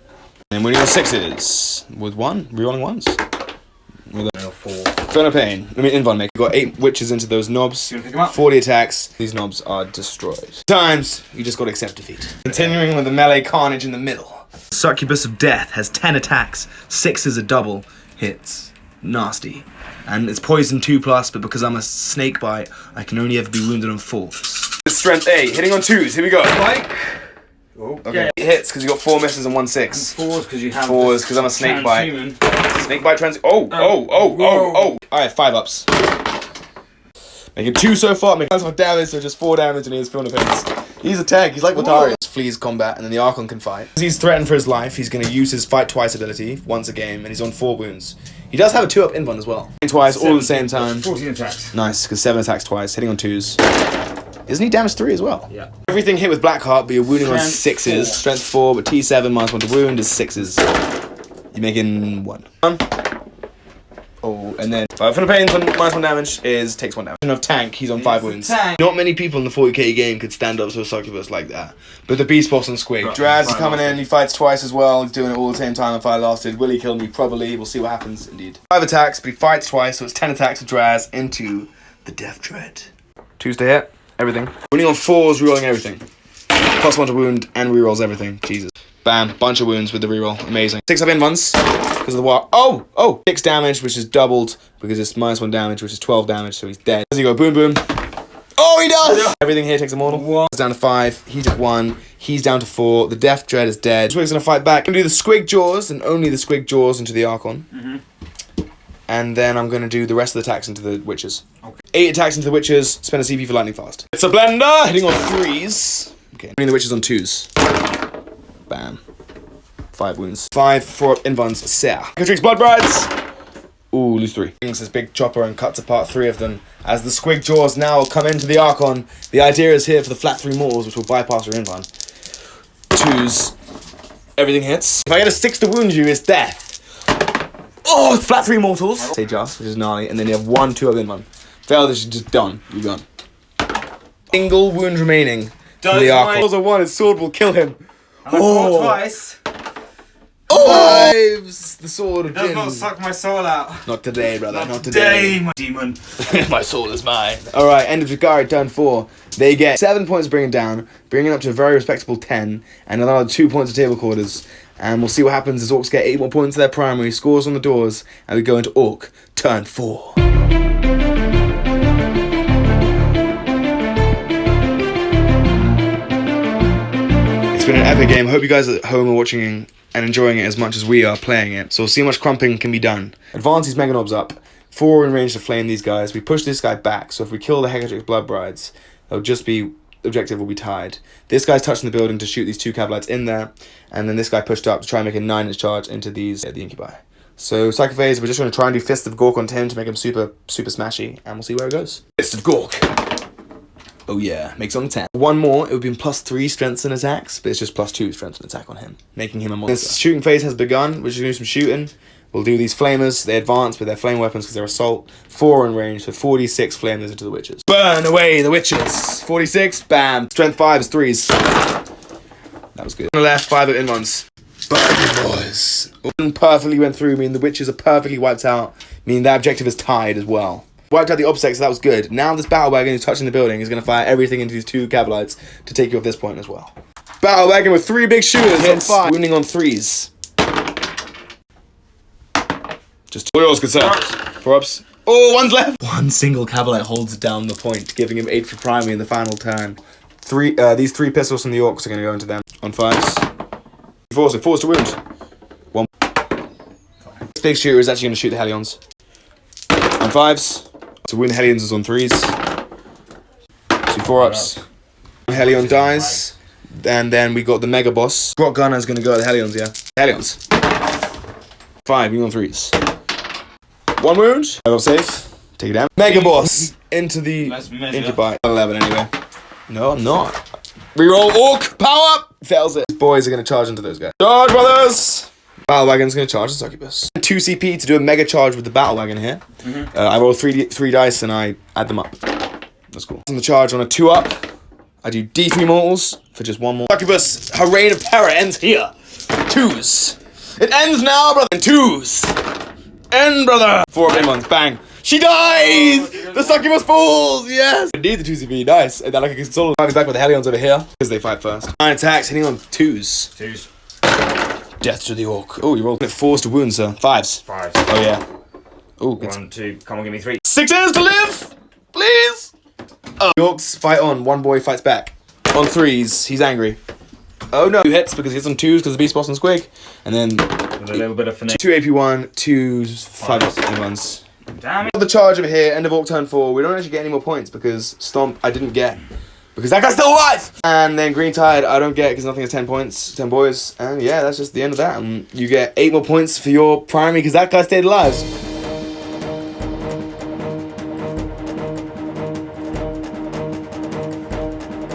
And winning on 6s. With 1. Rerolling 1s. With a 4. Son of Pain. Invon make. You've got 8 Witches into those Knobs. 40 attacks. These Knobs are destroyed. Times. You just got to accept defeat. Continuing with the melee carnage in the middle. Succubus of Death has 10 attacks. 6 is a double. Hits. Nasty. And it's poison 2+, but because I'm a snakebite, I can only ever be wounded on 4s. Strength 8, hitting on 2s, here we go. Spike. Oh, okay. It hits because you got 4 misses and 1 6. And 4s because you have 4s because I'm a snakebite. Snakebite trans. Oh. Alright, 5 ups. Making 2 so far, making lots of damage, so just 4 damage and he has feeling pains. He's a tank, he's like Watari. Flees combat and then the Archon can fight. As he's threatened for his life, he's going to use his Fight Twice ability once a game and he's on 4 wounds. He does have a 2 up Invon as well. Twice, all at the same time. 14 attacks. Nice, because 7 attacks twice, hitting on 2s. Isn't he damage 3 as well? Yeah. Everything hit with Blackheart, but you're wounding on Strength 6s. 4. Strength 4, but T7 -1 to wound is 6s. You're making 1. Oh, and then 5 for the pains on -1 damage takes 1 damage. Of tank, he's on 5 wounds. Not many people in the 40k game could stand up to a Succubus like that. But the Beast Boss on Squig. Draz is coming in, he fights twice as well. He's doing it all at the same time and fight lasted. Will he kill me? Probably. We'll see what happens, indeed. 5 attacks, but he fights twice, so it's 10 attacks with Draz into the Death Tread. 2s to hit, everything. Winning on 4s, rerolling everything. +1 to wound and rerolls everything. Jesus. Bam, bunch of wounds with the reroll. Amazing. 6 up Invons because of the war. Oh! 6 damage, which is doubled because it's -1 damage, which is 12 damage, so he's dead. Does he go boom boom? Oh, he does! Yeah. Everything here takes a mortal. He's down to 5. He's at 1. He's down to 4. The Death Dread is dead. Squig's gonna fight back. Gonna do the Squig Jaws and only the Squig Jaws into the Archon. and then I'm going to do the rest of the attacks into the witches. Okay. 8 attacks into the witches, spend a CP for lightning fast. It's a blender, hitting on 3s. Okay, putting the witches on 2s. Bam. 5 wounds. 5 for invulns. Sir. Drinks blood brides. Ooh, lose 3. Brings this big chopper and cuts apart 3 of them. As the squig jaws now come into the Archon, the idea is here for the flat 3 mortals, which will bypass your invuln. 2s. Everything hits. If I get a 6 to wound you, it's death. Oh, flat 3 mortals. Say just, which is gnarly, and then you have 1, 2 of invuln. Fail, this is just done. You're gone. Single wound remaining. From the Archon. Also 1, his sword will kill him. Oh, twice. Oh! Lives the sword of Does Jin. not suck my soul out. Not today, brother. Not today. My demon. My soul is mine. Alright, end of Drukari, turn 4. They get 7 points to bring it down, bringing it up to a very respectable 10, and another 2 points of table quarters. And we'll see what happens as Orcs get 8 more points to their primary, scores on the doors, and we go into Orc, turn 4. It's been an epic game. Hope you guys at home are watching and enjoying it as much as we are playing it. So we'll see how much crumping can be done. Advance these Mega Knobs up. 4 in range to flame these guys. We push this guy back, so if we kill the Hecatrix Blood Brides, they'll just be... the objective will be tied. This guy's touching the building to shoot these 2 Cavalites in there, and then this guy pushed up to try and make a 9-inch charge into these, the Incubi. So Psychophase, we're just going to try and do Fist of Gork on Tim to make him super smashy, and we'll see where it goes. Fist of Gork. Oh yeah, makes on 10. 1 more, it would be +3 strengths and attacks, but it's just +2 strengths and attack on him, making him a monster. This shooting phase has begun, we're just going to do some shooting. We'll do these flamers, they advance with their flame weapons because they're assault. 4 in range, so 46 flamers into the witches. Burn away the witches! 46, bam. Strength 5 is 3s. That was good. On the left, 5 of invulns. Burn, boys. One perfectly went through, meaning the witches are perfectly wiped out, meaning that objective is tied as well. Wiped out the obsec, so that was good. Now this battle wagon who's touching the building is going to fire everything into these 2 Cavalites to take you off this point as well. Battle wagon with 3 big shooters on 5, wounding on 3s. Just 2 yours, good sir. 4 ups. Oh, 1's left. 1 single Cavalite holds down the point, giving him 8 for primary in the final turn. These 3 pistols from the Orcs are going to go into them on 5s. 4, so 4's to wound. 1. This big shooter is actually going to shoot the Hellions. On 5s. To wound the Hellions is on 3s. 2 4 ups. Hellion dies. And then we got the Mega Boss. Grot Gunner is going to go at the Hellions, yeah. Hellions. 5, wound on 3s. 1 wound. I got safe. Take it down. Mega Boss into the Incubi. 11 anyway. No, I'm not. Reroll Orc. Power. Fails it. These boys are going to charge into those guys. Charge, brothers. Battle Wagon's going to charge the succubus. 2 CP to do a mega charge with the Battle Wagon here. I roll 3 dice and I add them up. That's cool. On the charge on a 2 up, I do D3 mortals for just 1 more. Succubus, her reign of terror ends here. 2s. It ends now, brother. And 2s. End, brother. 4 big ones. Bang. She dies! The succubus falls! Yes! I need the 2 CP. Nice. And then I can console fighting back with the Hellions over here because they fight first. 9 attacks, hitting on 2s. 2s. Death to the Orc. Oh, you rolled 4s to wound, sir. 5s. 5s. Oh, yeah. Oh, 1, 2. Come on, give me 3. 6s to live! Please! Oh. The Orcs fight on. 1 boy fights back. On 3s. He's angry. Oh, no. 2 hits because he hits on 2s because of Beast Boss and Squig. And then... with a little bit of finesse. 2 AP1, 2s, 5 ones. Damn it. The charge over here, end of Orc turn 4. We don't actually get any more points because Stomp I didn't get. Because that guy's still alive! And then Green Tide I don't get because nothing is 10 points, 10 boys. And yeah, that's just the end of that. And you get 8 more points for your primary because that guy stayed alive.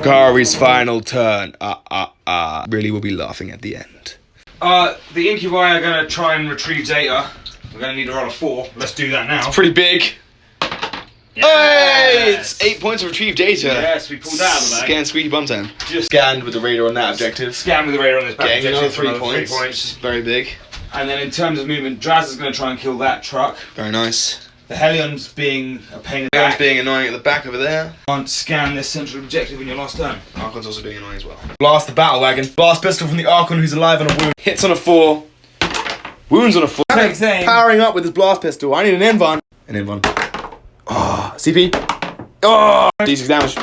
Kari's final turn. Really will be laughing at the end. The Incubi are going to try and retrieve data. We're going to need to roll a 4. Let's do that now. It's pretty big. Yes. Hey! It's 8 points of retrieved data. Yes, we pulled that out of the bag. Scan Squeaky Bumtown. Just scanned with the radar on that objective. Scan with the radar on this back Getting objective another for 3 points. Very big. And then in terms of movement, Draz is going to try and kill that truck. Very nice. The Hellions being a pain in the Hellions back. being annoying at the back over there. Can't scan this central objective in your last turn. Archon's also being annoying as well. Blast the Battle Wagon. Blast pistol from the Archon who's alive on a wound. Hits on a 4. Wounds on a 4. Same thing. Powering up with his blast pistol. I need an invuln. An invuln. Oh, CP. Oh, D6 damage.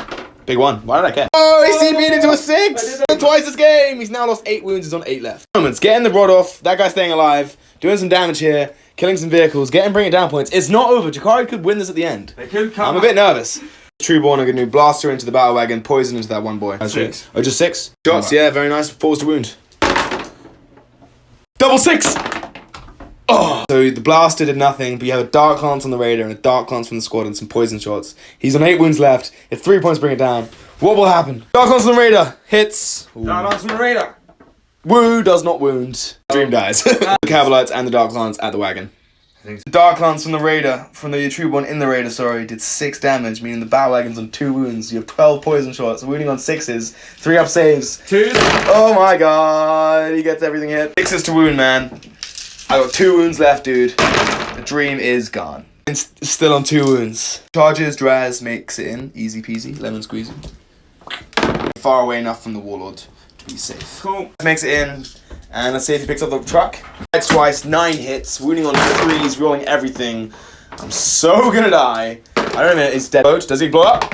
Big 1. Why did I care? Oh, he CP'd into a 6. Twice this game. He's now lost 8 wounds. He's on 8 left. Moments. Getting the rod off. That guy's staying alive. doing some damage here, killing some vehicles, getting bring it down points. It's not over. Drukari could win this at the end. They could come. I'm a bit nervous. Trueborn are going to blaster into the battle wagon, poison into that one boy. 6. Oh, just 6 shots. Yeah, very nice. Pause to wound. Double 6. Oh. So the blaster did nothing, but you have a dark lance on the raider and a dark lance from the squad and some poison shots. He's on 8 wounds left. If 3 points bring it down, what will happen? Dark lance on the raider hits. Dark lance on the raider. Woo does not wound. Dream dies. The Cavalites and the dark lance at the wagon. The dark lance from the raider, from the true one in the raider, sorry, did 6 damage, meaning the battle wagon's on 2 wounds. You have 12 poison shots, wounding on 6s, 3 up saves. 2. Oh my god, he gets everything hit. 6s to wound, man. I got 2 wounds left, dude. The dream is gone. It's still on 2 wounds. Charges, Draz makes it in. Easy peasy, lemon squeezy. Far away enough from the warlord to be safe. Cool. Makes it in. And let's see if he picks up the truck. Hits twice, 9 hits, wounding on 3s, rolling everything. I'm so gonna die. I don't know, it's dead. Does he blow up?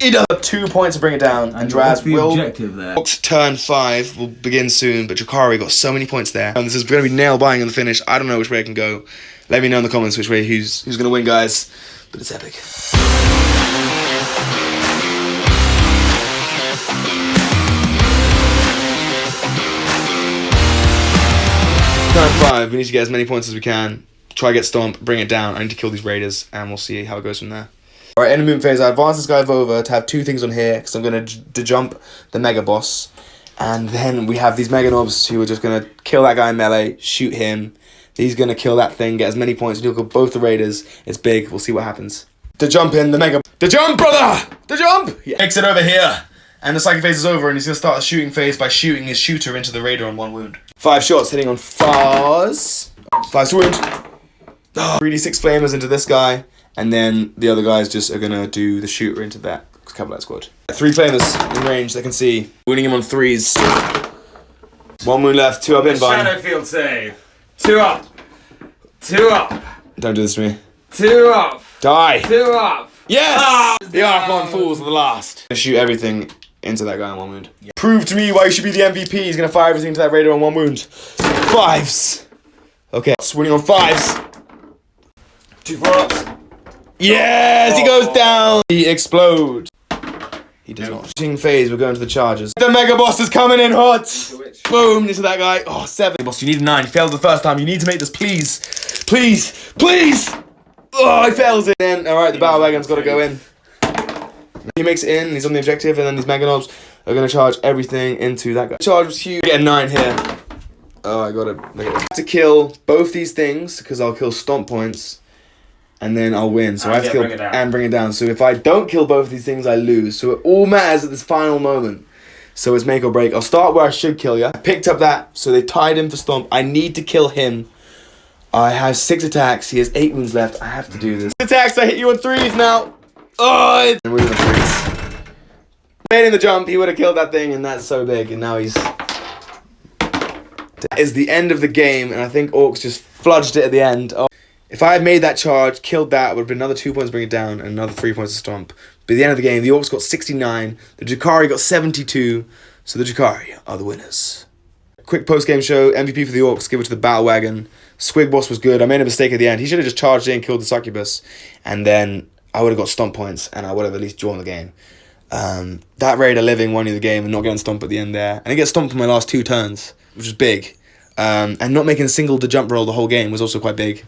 He does. 2 points to bring it down, and Draz will. Objective there? Turn 5 will begin soon, but Drukari got so many points there. And this is gonna be nail biting in the finish. I don't know which way I can go. Let me know in the comments which way who's gonna win, guys. But it's epic. Turn 5, we need to get as many points as we can. Try get Stomp, bring it down. I need to kill these raiders, and we'll see how it goes from there. Alright, in the movement phase, I advance this guy over to have 2 things on here, because I'm going to jump the Mega Boss. And then we have these Mega Knobs who are just going to kill that guy in melee, shoot him. He's going to kill that thing, get as many points, he'll kill both the raiders. It's big, we'll see what happens. To jump in, the Mega... The jump, brother! The jump! Yeah. Takes it over here. And the psychic phase is over, and he's going to start a shooting phase by shooting his shooter into the raider on 1 wound. 5 shots hitting on 5s. 5 to wound. 3d6 flamers into this guy, and then the other guys just are going to do the shooter into that cavalry squad. 3 flamers in range, they can see. Wounding him on 3s. 1 wound left, 2 up in, bud. Shadow field save. 2 up. 2 up. Don't do this to me. 2 up. Die. 2 up. Yes! Oh, The Archon falls at the last. Shoot everything into that guy on 1 wound. Yeah. Prove to me why you should be the MVP. He's going to fire everything into that raider on 1 wound. 5s. Okay, swinging on 5s. 2 4-ups. Yes, he goes down. He explodes. He does not. Shooting phase, we're going to the charges. The Mega Boss is coming in hot. Boom, into that guy. Oh, 7. Boss, you need a 9. You failed the first time. You need to make this, please. Please. Please. Oh, he fails it. Then, alright, the battle wagon's got to go in. He makes it in, he's on the objective, and then these Mega Knobs are going to charge everything into that guy. Charge was huge. Get a 9 here. Oh, I have to kill both these things, because I'll kill stomp points, and then I'll win. So I have to kill and bring it down. So if I don't kill both of these things, I lose. So it all matters at this final moment. So it's make or break. I'll start where I should kill you. I picked up that, so they tied him for stomp. I need to kill him. I have 6 attacks. He has 8 wounds left. I have to do this. Attacks, I hit you on 3s now. Oh, and we're in the 3s. Made in the jump, he would have killed that thing, and that's so big, and now he's... That is the end of the game, and I think Orks just fludged it at the end. Oh. If I had made that charge, killed that, it would have been another 2 points to bring it down, and another 3 points to stomp. But at the end of the game, the Orks got 69, the Drukari got 72, so the Drukari are the winners. Quick post-game show, MVP for the Orks, give it to the battle wagon. Squig Boss was good, I made a mistake at the end. He should have just charged in, killed the succubus, and then I would have got stomp points, and I would have at least drawn the game. That raider living won you the game and not getting stomped at the end there. And I get stomped for my last 2 turns, which was big. And not making a single jump roll the whole game was also quite big.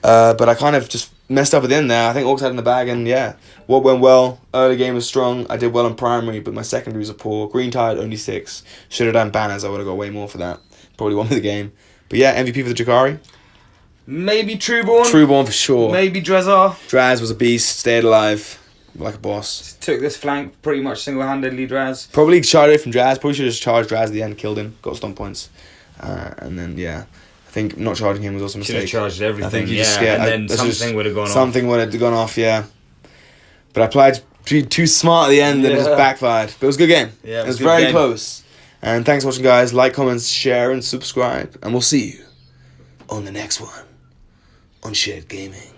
But I kind of just messed up at the end there. I think Orks had in the bag, and yeah, what went well. Early game was strong. I did well in primary, but my secondaries are poor. Green Tide, only 6. Should have done banners. I would have got way more for that. Probably won me the game. But yeah, MVP for the Drukari. Maybe Trueborn. Trueborn for sure. Maybe Drezar. Draz was a beast. Stayed alive. Like a boss. Took this flank pretty much single-handedly, Draz. Probably charged it from Draz. Probably should have just charged Draz at the end, killed him, got stomp points. And then, yeah. I think not charging him was also a mistake. Should have charged everything, I think you yeah. just scared, and then something would have gone off. Something would have gone off, yeah. But I played too smart at the end and it just backfired. But it was a good game. Yeah, it was very close. And thanks for watching, guys. Like, comment, share, and subscribe. And we'll see you on the next one on Shared Gaming.